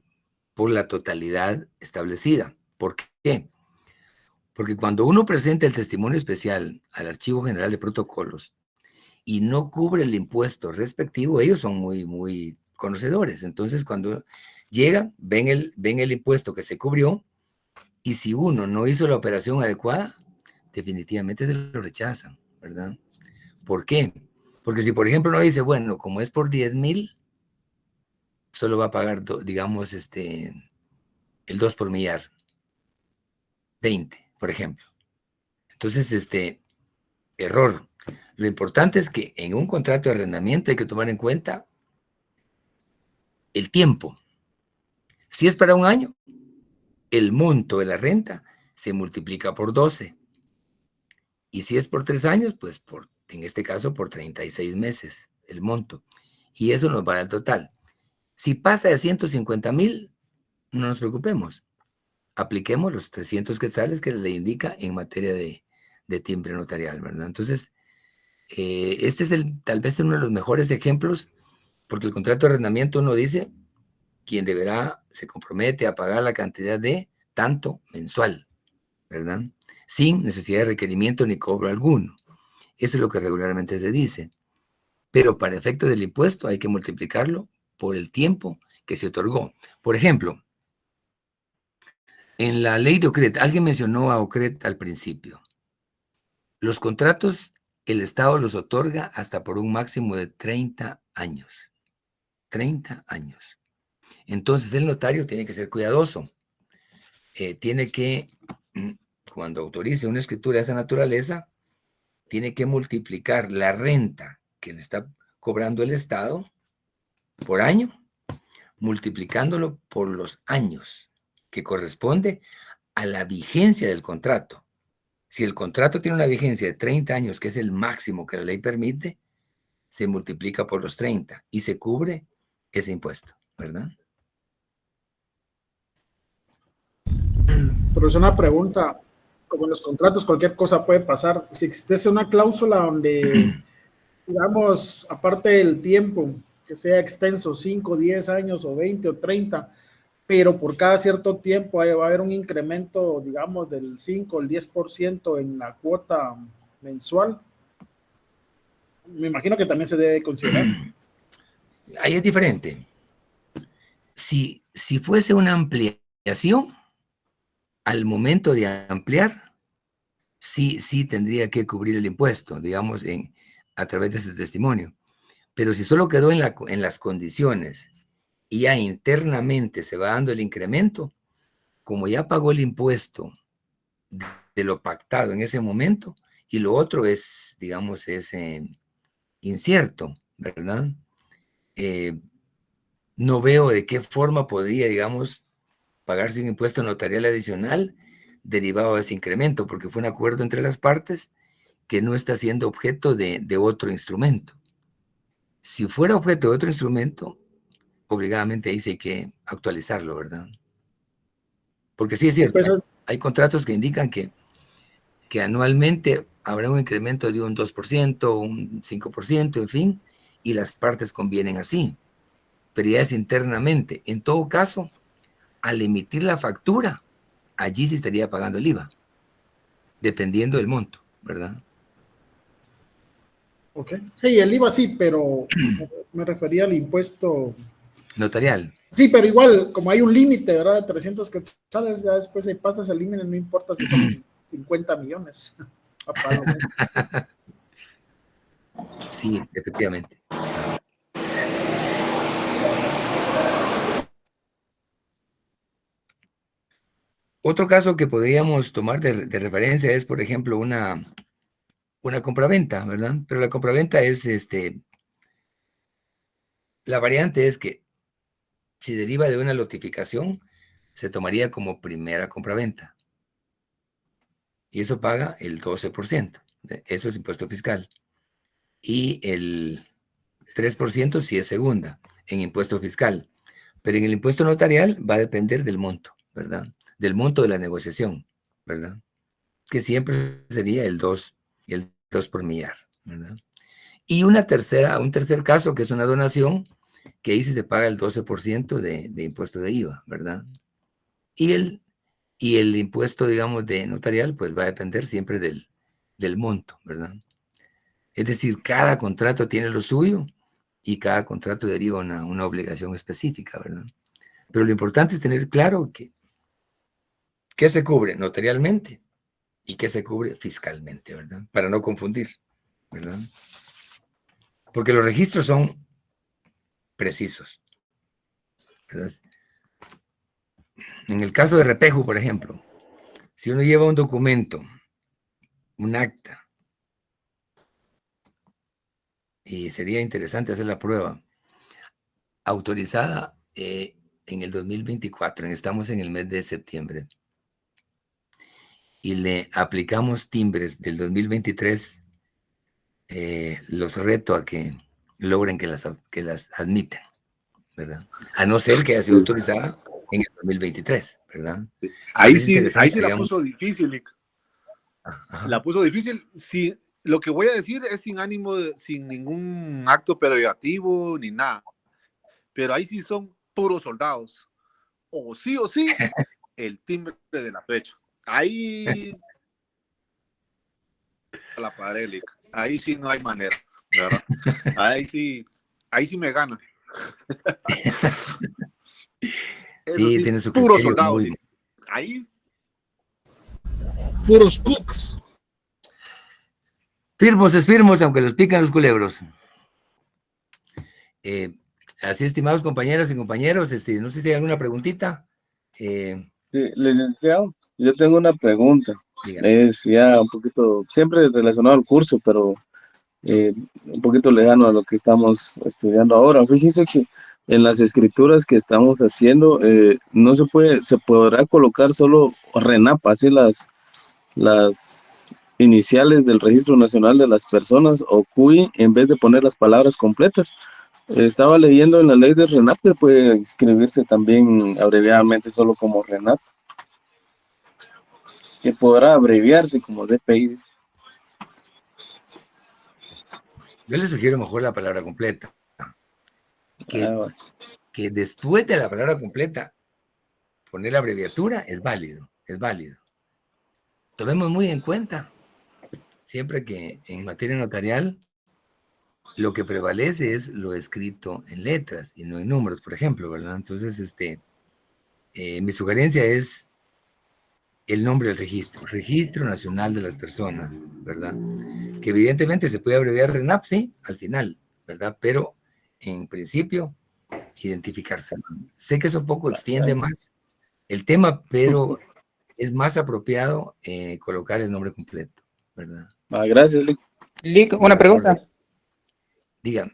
[SPEAKER 2] por la totalidad establecida. ¿Por qué? Porque cuando uno presenta el testimonio especial al Archivo General de Protocolos y no cubre el impuesto respectivo, ellos son muy, muy conocedores. Entonces, cuando llegan, ven el impuesto que se cubrió, y si uno no hizo la operación adecuada, definitivamente se lo rechazan, ¿verdad? ¿Por qué? Porque si, por ejemplo, uno dice, bueno, como es por 10,000, solo va a pagar, digamos, el 2 por millar, 20, por ejemplo. Entonces, error. Lo importante es que en un contrato de arrendamiento hay que tomar en cuenta el tiempo. Si es para un año, el monto de la renta se multiplica por 12. Y si es por 3 años, pues en este caso por 36 meses el monto. Y eso nos va a dar el total. Si pasa de 150,000, no nos preocupemos. Apliquemos los 300 quetzales que le indica en materia de timbre notarial, ¿verdad? Entonces, Este es tal vez uno de los mejores ejemplos, porque el contrato de arrendamiento no dice quién se compromete a pagar la cantidad de tanto mensual, ¿verdad? Sin necesidad de requerimiento ni cobro alguno. Eso es lo que regularmente se dice. Pero para efecto del impuesto hay que multiplicarlo por el tiempo que se otorgó. Por ejemplo, en la ley de OCRET, alguien mencionó a OCRET al principio. Los contratos, el Estado los otorga hasta por un máximo de 30 años. 30 años. Entonces el notario tiene que ser cuidadoso. Tiene que, cuando autorice una escritura de esa naturaleza, tiene que multiplicar la renta que le está cobrando el Estado por año, multiplicándolo por los años que corresponde a la vigencia del contrato. Si el contrato tiene una vigencia de 30 años, que es el máximo que la ley permite, se multiplica por los 30 y se cubre ese impuesto, ¿verdad?
[SPEAKER 7] Pero es una pregunta, como en los contratos cualquier cosa puede pasar. Si existe una cláusula donde, digamos, aparte del tiempo, que sea extenso, 5, 10 años o 20 o 30, pero por cada cierto tiempo va a haber un incremento, digamos, del 5 o el 10% en la cuota mensual, me imagino que también se debe considerar.
[SPEAKER 2] Ahí es diferente. Si fuese una ampliación, al momento de ampliar, sí tendría que cubrir el impuesto, digamos, a través de ese testimonio. Pero si solo quedó en las condiciones y ya internamente se va dando el incremento, como ya pagó el impuesto de lo pactado en ese momento, y lo otro es, digamos, es incierto, ¿verdad? No veo de qué forma podría, digamos, pagarse un impuesto notarial adicional derivado de ese incremento, porque fue un acuerdo entre las partes que no está siendo objeto de otro instrumento. Si fuera objeto de otro instrumento, obligadamente ahí sí hay que actualizarlo, ¿verdad? Porque sí es cierto, hay contratos que indican que anualmente habrá un incremento de un 2%, un 5%, en fin, y las partes convienen así. Pero ya es internamente. En todo caso, al emitir la factura, allí sí estaría pagando el IVA, dependiendo del monto, ¿verdad?
[SPEAKER 7] Ok. Sí, el IVA sí, pero me refería al impuesto
[SPEAKER 2] notarial.
[SPEAKER 7] Sí, pero igual, como hay un límite, ¿verdad? De 300 quetzales, ya después se pasas el límite, no importa si son 50 millones.
[SPEAKER 2] Sí, efectivamente. Otro caso que podríamos tomar de referencia es, por ejemplo, una compraventa, ¿verdad? Pero la compraventa es, la variante es que si deriva de una lotificación, se tomaría como primera compraventa. Y eso paga el 12%. Eso es impuesto fiscal. Y el 3% si es segunda en impuesto fiscal. Pero en el impuesto notarial va a depender del monto, ¿verdad? Del monto de la negociación, ¿verdad? Que siempre sería el 2 por millar, ¿verdad? Y un tercer caso, que es una donación, que ahí sí se paga el 12% de impuesto de IVA, ¿verdad? Y el impuesto, digamos, de notarial, pues va a depender siempre del monto, ¿verdad? Es decir, cada contrato tiene lo suyo y cada contrato deriva una obligación específica, ¿verdad? Pero lo importante es tener claro qué se cubre notarialmente y qué se cubre fiscalmente, ¿verdad? Para no confundir, ¿verdad? Porque los registros son precisos, ¿verdad? En el caso de Repeju, por ejemplo, si uno lleva un documento, un acta, y sería interesante hacer la prueba, autorizada en el 2024, estamos en el mes de septiembre, y le aplicamos timbres del 2023, los reto a que logren que las admitan, ¿verdad? A no ser que haya sido autorizada en el 2023, ¿verdad?
[SPEAKER 8] Ahí sí la puso difícil, Nick. La puso difícil. Si lo que voy a decir es sin ánimo, sin ningún acto preventivo ni nada. Pero ahí sí son puros soldados. O sí, el timbre de la fecha. Ahí a la pared, Lick. Ahí sí no hay manera, ¿verdad? Ahí sí me gana.
[SPEAKER 2] Sí, tiene su
[SPEAKER 8] puro
[SPEAKER 2] criterio
[SPEAKER 8] soldado.
[SPEAKER 2] muy...
[SPEAKER 8] Ahí.
[SPEAKER 10] Puros cooks.
[SPEAKER 2] Firmos, aunque los pican los culebros. Así, estimados compañeras y compañeros, no sé si hay alguna preguntita.
[SPEAKER 3] Sí, licenciado, yo tengo una pregunta.
[SPEAKER 2] Dígame.
[SPEAKER 3] Es ya un poquito, siempre relacionado al curso, pero un poquito lejano a lo que estamos estudiando ahora. Fíjese que en las escrituras que estamos haciendo, no se puede, se podrá colocar solo RENAP, así las iniciales del Registro Nacional de las Personas, o CUI, en vez de poner las palabras completas. Estaba leyendo en la ley de RENAP que puede escribirse también abreviadamente solo como RENAP, que podrá abreviarse como DPI.
[SPEAKER 2] Yo le sugiero mejor la palabra completa. Que después de la palabra completa, poner la abreviatura es válido. Tomemos muy en cuenta, siempre que en materia notarial, lo que prevalece es lo escrito en letras y no en números, por ejemplo, ¿verdad? Entonces, mi sugerencia es el nombre del registro, Registro Nacional de las Personas, ¿verdad? Que evidentemente se puede abreviar RENAP, sí, al final, ¿verdad? Pero en principio, identificarse. Sé que eso poco extiende más el tema, pero es más apropiado colocar el nombre completo, ¿verdad?
[SPEAKER 3] Gracias, Lick.
[SPEAKER 11] Lick, una pregunta.
[SPEAKER 2] Dígame.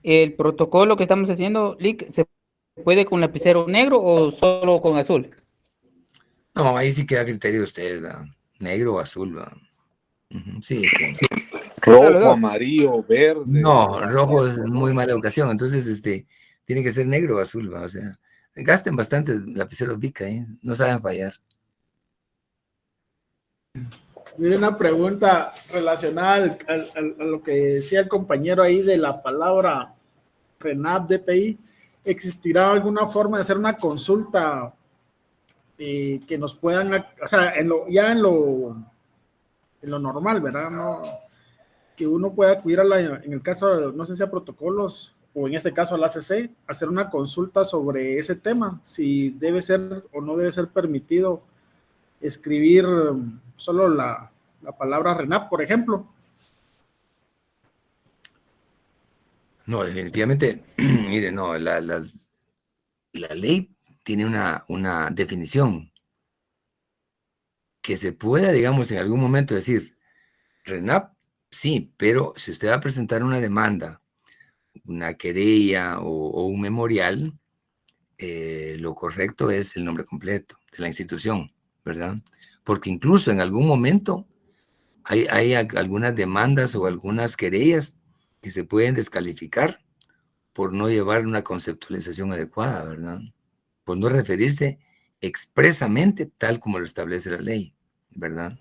[SPEAKER 11] El protocolo que estamos haciendo, Lick, ¿se puede con lapicero negro o solo con azul?
[SPEAKER 2] No, ahí sí queda a criterio de ustedes, ¿verdad? Negro o azul, ¿verdad? Sí.
[SPEAKER 8] Rojo, amarillo, verde.
[SPEAKER 2] No, rojo es muy mala ocasión, entonces tiene que ser negro o azul, ¿verdad? O sea, gasten bastante lapiceros Bic, no saben fallar.
[SPEAKER 7] Mire, una pregunta relacionada a lo que decía el compañero ahí de la palabra RENAP, DPI. ¿Existirá alguna forma de hacer una consulta que nos puedan, o sea, en lo normal, ¿verdad? No, que uno pueda acudir en el caso, no sé si a protocolos o en este caso al ACC, hacer una consulta sobre ese tema, si debe ser o no debe ser permitido escribir solo la palabra RENAP, por ejemplo.
[SPEAKER 2] No, definitivamente, mire, no, la ley tiene una definición que se pueda, digamos, en algún momento decir, RENAP, sí, pero si usted va a presentar una demanda, una querella o un memorial, lo correcto es el nombre completo de la institución, ¿verdad? Porque incluso en algún momento hay algunas demandas o algunas querellas que se pueden descalificar por no llevar una conceptualización adecuada, ¿verdad? Por no referirse expresamente tal como lo establece la ley, ¿verdad?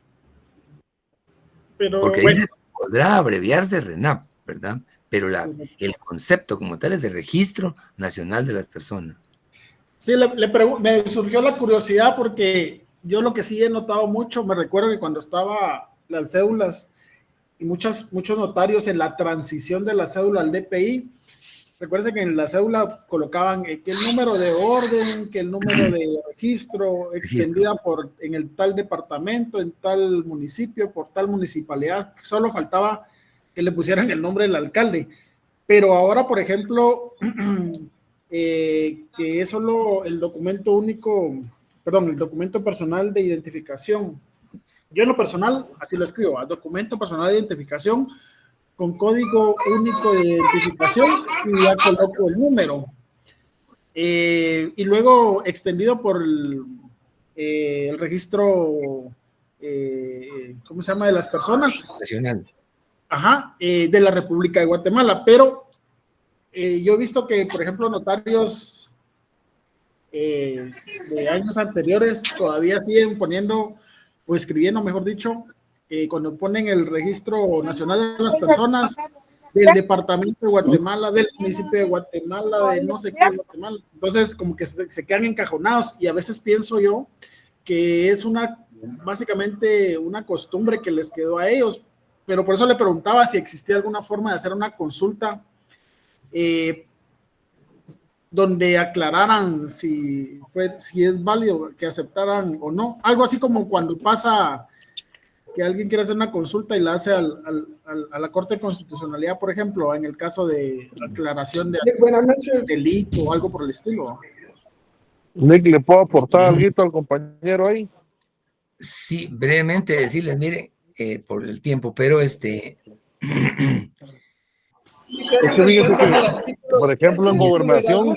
[SPEAKER 7] Pero,
[SPEAKER 2] porque
[SPEAKER 7] bueno,
[SPEAKER 2] ahí podrá abreviarse RENAP, ¿verdad? Pero el concepto como tal es de Registro Nacional de las Personas.
[SPEAKER 7] Sí, me surgió la curiosidad porque yo lo que sí he notado mucho, me recuerdo que cuando estaba las cédulas y muchos notarios en la transición de la cédula al DPI, recuerden que en la cédula colocaban que el número de orden, que el número de registro extendida en el tal departamento, en tal municipio, por tal municipalidad, solo faltaba que le pusieran el nombre del alcalde. Pero ahora, por ejemplo, que es solo el documento único, perdón, el documento personal de identificación. Yo en lo personal, así lo escribo, documento personal de identificación con código único de identificación y ya coloco el número. Y luego extendido por el registro, ¿cómo se llama? De las personas.
[SPEAKER 2] Nacional.
[SPEAKER 7] Ajá, de la República de Guatemala, pero yo he visto que, por ejemplo, notarios de años anteriores todavía siguen poniendo, o escribiendo, mejor dicho, cuando ponen el registro nacional de las personas del departamento de Guatemala, del municipio de Guatemala, de no sé qué de Guatemala. Entonces, como que se quedan encajonados, y a veces pienso yo que es básicamente una costumbre que les quedó a ellos, pero por eso le preguntaba si existía alguna forma de hacer una consulta donde aclararan si es válido que aceptaran o no. Algo así como cuando pasa que alguien quiere hacer una consulta y la hace a la Corte de Constitucionalidad, por ejemplo, en el caso de aclaración de delito o algo por el estilo.
[SPEAKER 10] Nick, ¿le puedo aportar algo al compañero ahí?
[SPEAKER 2] Sí, brevemente decirles, miren, por el tiempo, pero
[SPEAKER 10] Es que fíjese que, por ejemplo, en gobernación,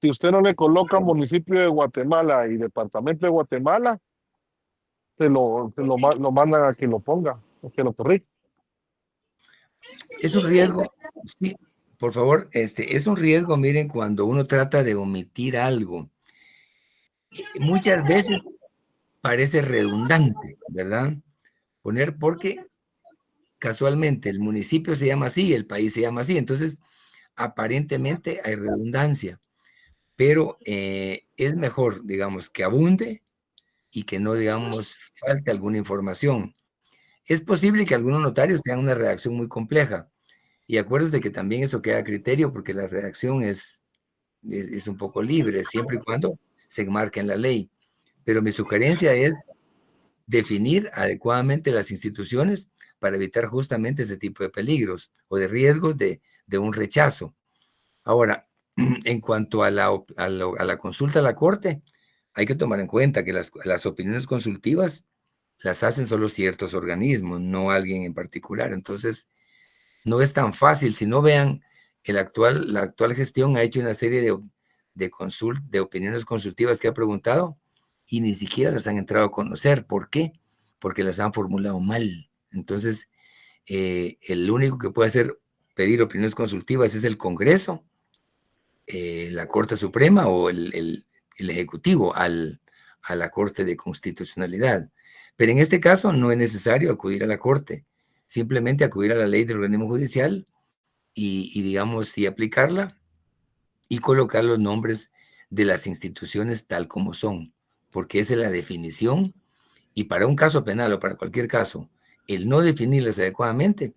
[SPEAKER 10] si usted no le coloca municipio de Guatemala y departamento de Guatemala, lo mandan a que lo ponga, a que lo corrija.
[SPEAKER 2] es un riesgo, sí, por favor, es un riesgo, miren, cuando uno trata de omitir algo. Muchas veces parece redundante, ¿verdad? Porque casualmente el municipio se llama así, el país se llama así, entonces aparentemente hay redundancia, pero es mejor, digamos, que abunde y que no, digamos, falte alguna información. Es posible que algunos notarios tengan una redacción muy compleja, y acuérdense que también eso queda a criterio, porque la redacción es un poco libre, siempre y cuando se enmarque en la ley. Pero mi sugerencia es definir adecuadamente las instituciones para evitar justamente ese tipo de peligros o de riesgos de un rechazo. Ahora, en cuanto a la consulta a la Corte, hay que tomar en cuenta que las opiniones consultivas las hacen solo ciertos organismos, no alguien en particular. Entonces, no es tan fácil. Si no, vean, la actual gestión ha hecho una serie de opiniones consultivas que ha preguntado y ni siquiera las han entrado a conocer. ¿Por qué? Porque las han formulado mal. Entonces, el único que puede pedir opiniones consultivas es el Congreso, la Corte Suprema o el Ejecutivo a la Corte de Constitucionalidad. Pero en este caso no es necesario acudir a la Corte, simplemente acudir a la ley del organismo judicial y digamos, y aplicarla y colocar los nombres de las instituciones tal como son, porque esa es la definición, y para un caso penal o para cualquier caso, el no definirlas adecuadamente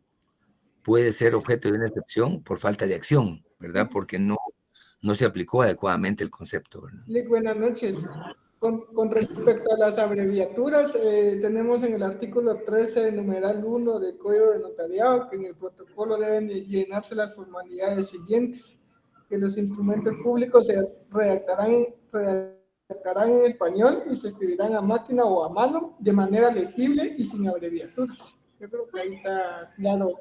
[SPEAKER 2] puede ser objeto de una excepción por falta de acción, ¿verdad? Porque no se aplicó adecuadamente el concepto, ¿verdad?
[SPEAKER 12] Buenas noches. Con respecto a las abreviaturas, tenemos en el artículo 13, numeral 1 del Código de Notariado, que en el protocolo deben llenarse las formalidades siguientes: que los instrumentos públicos se redactarán en español y se escribirán a máquina o a mano de manera legible y sin abreviaturas. Yo creo que ahí está claro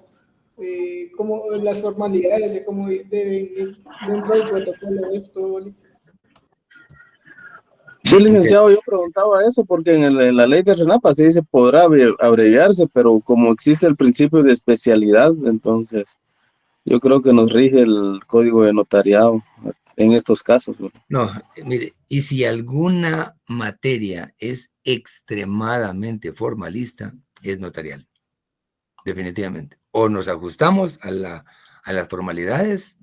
[SPEAKER 12] como las formalidades de cómo deben ir dentro del protocolo de esto.
[SPEAKER 3] Sí, licenciado, yo preguntaba eso porque en la ley de RENAPA se dice podrá abreviarse, pero como existe el principio de especialidad, entonces yo creo que nos rige el código de notariado en estos casos.
[SPEAKER 2] No, mire, y si alguna materia es extremadamente formalista, es notarial, definitivamente. O nos ajustamos a las formalidades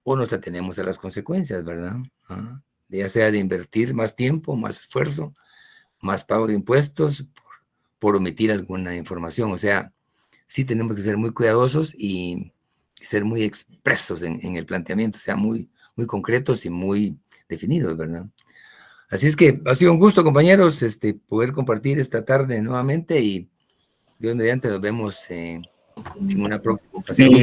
[SPEAKER 2] o nos atenemos a las consecuencias, ¿verdad? Ya sea de invertir más tiempo, más esfuerzo, más pago de impuestos por omitir alguna información. O sea, sí tenemos que ser muy cuidadosos y ser muy expresos en el planteamiento, o sea, muy concretos y muy definidos, ¿verdad? Así es que ha sido un gusto, compañeros, poder compartir esta tarde nuevamente, y Dios mediante nos vemos en una próxima ocasión.